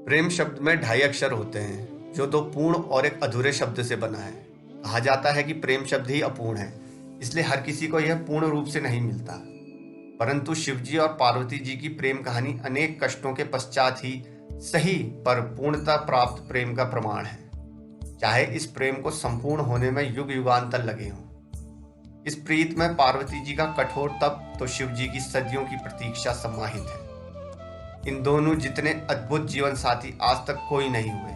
प्रेम शब्द में ढाई अक्षर होते हैं जो दो पूर्ण और एक अधूरे शब्द से बना है। कहा जाता है कि प्रेम शब्द ही अपूर्ण है, इसलिए हर किसी को यह पूर्ण रूप से नहीं मिलता। परंतु शिवजी और पार्वती जी की प्रेम कहानी अनेक कष्टों के पश्चात ही सही पर पूर्णता प्राप्त प्रेम का प्रमाण है। चाहे इस प्रेम को संपूर्ण होने में युग युगांतर लगे हों। इस प्रीत में पार्वती जी का कठोर तप तो शिव जी की सदियों की प्रतीक्षा समाहित है। इन दोनों जितने अद्भुत जीवन साथी आज तक कोई नहीं हुए।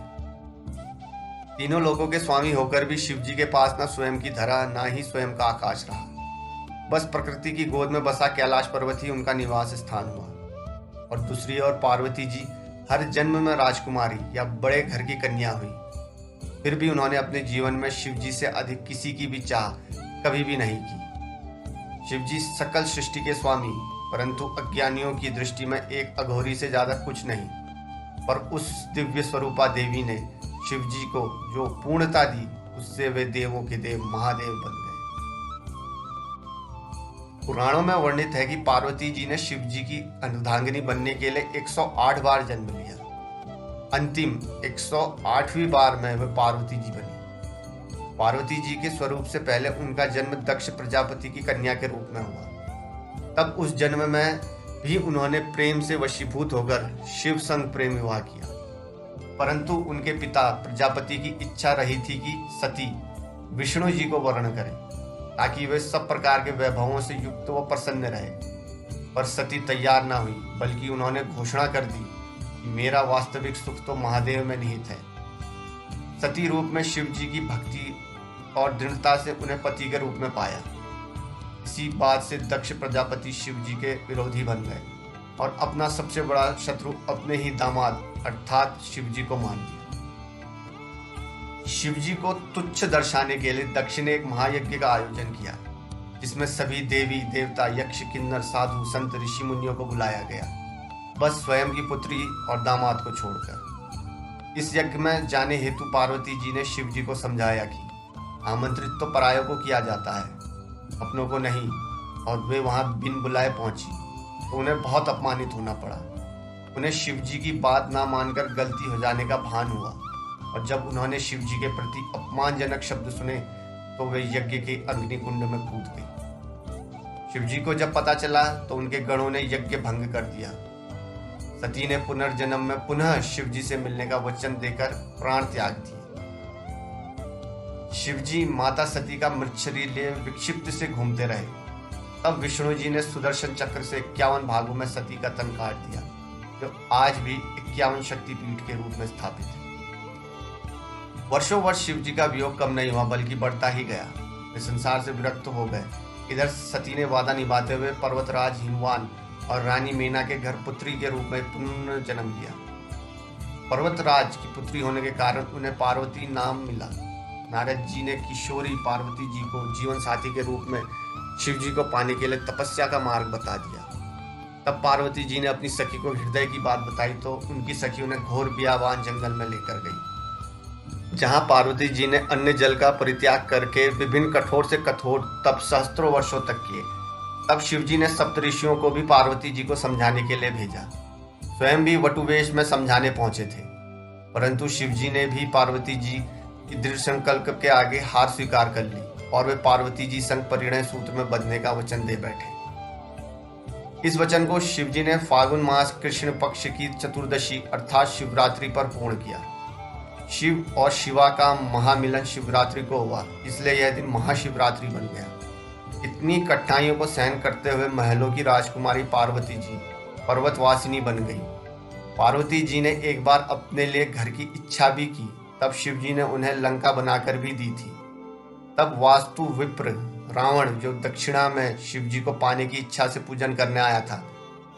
तीनों लोगों के स्वामी होकर भी शिव जी के पास न स्वयं की धरा ना ही स्वयं का आकाश रहा। बस प्रकृति की गोद में बसा कैलाश पर्वत ही उनका निवास स्थान हुआ। और दूसरी ओर पार्वती जी हर जन्म में राजकुमारी या बड़े घर की कन्या हुई। फिर भी उन्होंने अपने जीवन में शिव जी से अधिक किसी की भी चाह कभी भी नहीं की। शिव जी सकल सृष्टि के स्वामी, परंतु अज्ञानियों की दृष्टि में एक अघोरी से ज्यादा कुछ नहीं। पर उस दिव्य स्वरूपा देवी ने शिव जी को जो पूर्णता दी, उससे वे देवों के देव महादेव बन गए। पुराणों में वर्णित है कि पार्वती जी ने शिव जी की अर्धांगिनी बनने के लिए 108 बार जन्म लिया। अंतिम 108वीं बार में वे पार्वती जी बनी। पार्वती जी के स्वरूप से पहले उनका जन्म दक्ष प्रजापति की कन्या के रूप में हुआ। तब उस जन्म में भी उन्होंने प्रेम से वशीभूत होकर शिव संग प्रेम विवाह किया। परंतु उनके पिता प्रजापति की इच्छा रही थी कि सती विष्णु जी को वर्ण करें, ताकि वे सब प्रकार के वैभवों से युक्त व प्रसन्न रहे। पर सती तैयार न हुई, बल्कि उन्होंने घोषणा कर दी कि मेरा वास्तविक सुख तो महादेव में निहित है। सती रूप में शिव जी की भक्ति और दृढ़ता से उन्हें पति के रूप में पाया। इसी बात से दक्ष प्रजापति शिव जी के विरोधी बन गए और अपना सबसे बड़ा शत्रु अपने ही दामाद अर्थात शिव जी को मान लिया। शिव जी को तुच्छ दर्शाने के लिए दक्ष ने एक महायज्ञ का आयोजन किया, जिसमें सभी देवी देवता यक्ष किन्नर साधु संत ऋषि मुनियों को बुलाया गया, बस स्वयं की पुत्री और दामाद को छोड़कर। इस यज्ञ में जाने हेतु पार्वती जी ने शिव जी को समझाया कि आमंत्रित तो परायों को किया जाता है, अपनों को नहीं। और वे वहां बिन बुलाए पहुंची तो उन्हें बहुत अपमानित होना पड़ा। उन्हें शिव जी की बात ना मानकर गलती हो जाने का भान हुआ, और जब उन्होंने शिव जी के प्रति अपमानजनक शब्द सुने तो वे यज्ञ के अग्निकुंड में कूद गई। शिव जी को जब पता चला तो उनके गणों ने यज्ञ भंग कर दिया। सती ने पुनर्जन्म में पुनः शिव जी से मिलने का वचन देकर प्राण त्याग दिए। शिव जी माता सती का मृत शरीर लिए विक्षिप्त से घूमते रहे। तब विष्णु जी ने सुदर्शन चक्र से 51 भागों में सती का तन काट दिया, जो आज भी 51 शक्तिपीठ के रूप में स्थापित है। वर्षों वर्ष शिव जी का वियोग कम नहीं हुआ, बल्कि बढ़ता ही गया। वे संसार से विरक्त हो गए। इधर सती ने वादा निभाते हुए पर्वतराज हिमवान और रानी मीना के घर पुत्री के रूप में पुनर्जन्म लिया। पर्वतराज की पुत्री होने के कारण उन्हें पार्वती नाम मिला। नारद जी ने किशोरी पार्वती जी को जीवन साथी के रूप में शिव जी को पाने के लिए तपस्या का मार्ग बता दिया। तब पार्वती जी ने अपनी सखी को हृदय की बात बताई तो उनकी सखी उन्हें घोर बियाबान जंगल में लेकर गई, जहां पार्वती जी ने अन्न जल का परित्याग करके विभिन्न कठोर से कठोर तप सहस्त्रों वर्षों तक किए। तब शिव जी ने सप्तऋषियों को भी पार्वती जी को समझाने के लिए भेजा। स्वयं भी वटुवेश में समझाने पहुंचे थे, परंतु शिव जी ने भी पार्वती जी की दृढ़ संकल्प के आगे हार स्वीकार कर ली और वे पार्वती जी संग परिणय सूत्र में बंधने का वचन दे बैठे। इस वचन को शिव जी ने फाल्गुन मास कृष्ण पक्ष की चतुर्दशी अर्थात शिवरात्रि पर पूर्ण किया। शिव और शिवा का महामिलन शिवरात्रि को हुआ, इसलिए यह दिन महाशिवरात्रि बन गया। इतनी कठिनाइयों को सहन करते हुए महलों की राजकुमारी पार्वती जी पर्वतवासिनी बन गई। पार्वती जी ने एक बार अपने लिए घर की इच्छा भी की, तब शिव जी ने उन्हें लंका बनाकर भी दी थी। तब वास्तु विप्र रावण, जो दक्षिणा में शिव जी को पाने की इच्छा से पूजन करने आया था,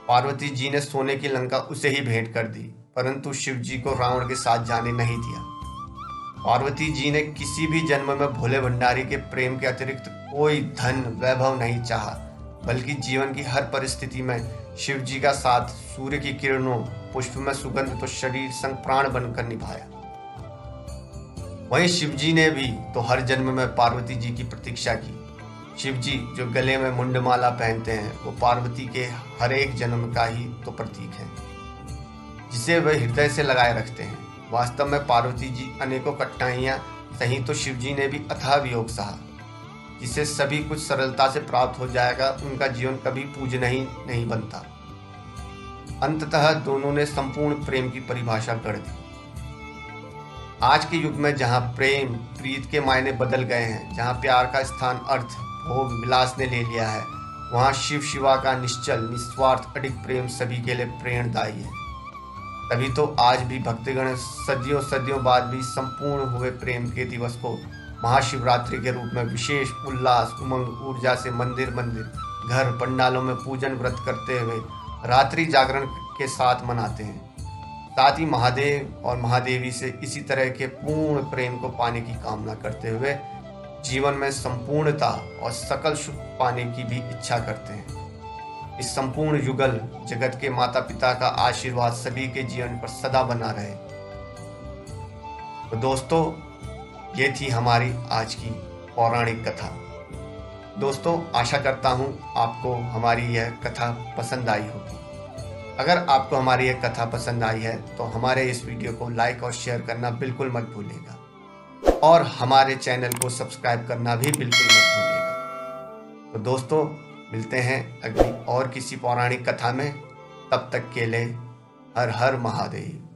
पार्वती जी ने सोने की लंका उसे ही भेंट कर दी, परंतु शिव जी को रावण के साथ जाने नहीं दिया। पार्वती जी ने किसी भी जन्म में भोले भंडारी के प्रेम के अतिरिक्त कोई धन वैभव नहीं चाहा, बल्कि जीवन की हर परिस्थिति में शिव जी का साथ सूर्य की किरणों, पुष्प में सुगंध तो शरीर संग प्राण बनकर निभाया। वहीं शिव जी ने भी तो हर जन्म में पार्वती जी की प्रतीक्षा की। शिव जी जो गले में मुंडमाला पहनते हैं, वो पार्वती के हर एक जन्म का ही तो प्रतीक है। जिसे वे हृदय से लगाए रखते हैं। वास्तव में पार्वती जी अनेकों कठिनाइयां सही तो शिव जी ने भी अथाह वियोग सहा। जिसे सभी कुछ सरलता से प्राप्त हो जाएगा, उनका जीवन कभी पूजनीय ही नहीं बनता। अंततः दोनों ने संपूर्ण प्रेम की परिभाषा गढ़ दी। आज के युग में जहाँ प्रेम प्रीत के मायने बदल गए हैं, जहाँ प्यार का स्थान अर्थ भोग विलास ने ले लिया है, वहाँ शिव शिवा का निश्चल निस्वार्थ अडिग प्रेम सभी के लिए प्रेरणादायी है। तभी तो आज भी भक्तगण सदियों सदियों बाद भी संपूर्ण हुए प्रेम के दिवस को महाशिवरात्रि के रूप में विशेष उल्लास उमंग ऊर्जा से मंदिर मंदिर घर पंडालों में पूजन व्रत करते हुए रात्रि जागरण के साथ मनाते हैं। साथ ही महादेव और महादेवी से इसी तरह के पूर्ण प्रेम को पाने की कामना करते हुए जीवन में संपूर्णता और सकल सुख पाने की भी इच्छा करते हैं। इस संपूर्ण युगल जगत के माता पिता का आशीर्वाद सभी के जीवन पर सदा बना रहे। तो दोस्तों, ये थी हमारी आज की पौराणिक कथा। दोस्तों, आशा करता हूँ आपको हमारी यह कथा पसंद आई होगी। अगर आपको हमारी यह कथा पसंद आई है तो हमारे इस वीडियो को लाइक और शेयर करना बिल्कुल मत भूलिएगा और हमारे चैनल को सब्सक्राइब करना भी बिल्कुल मत भूलिएगा। तो दोस्तों, मिलते हैं अगली और किसी पौराणिक कथा में। तब तक के लिए हर हर महादेव।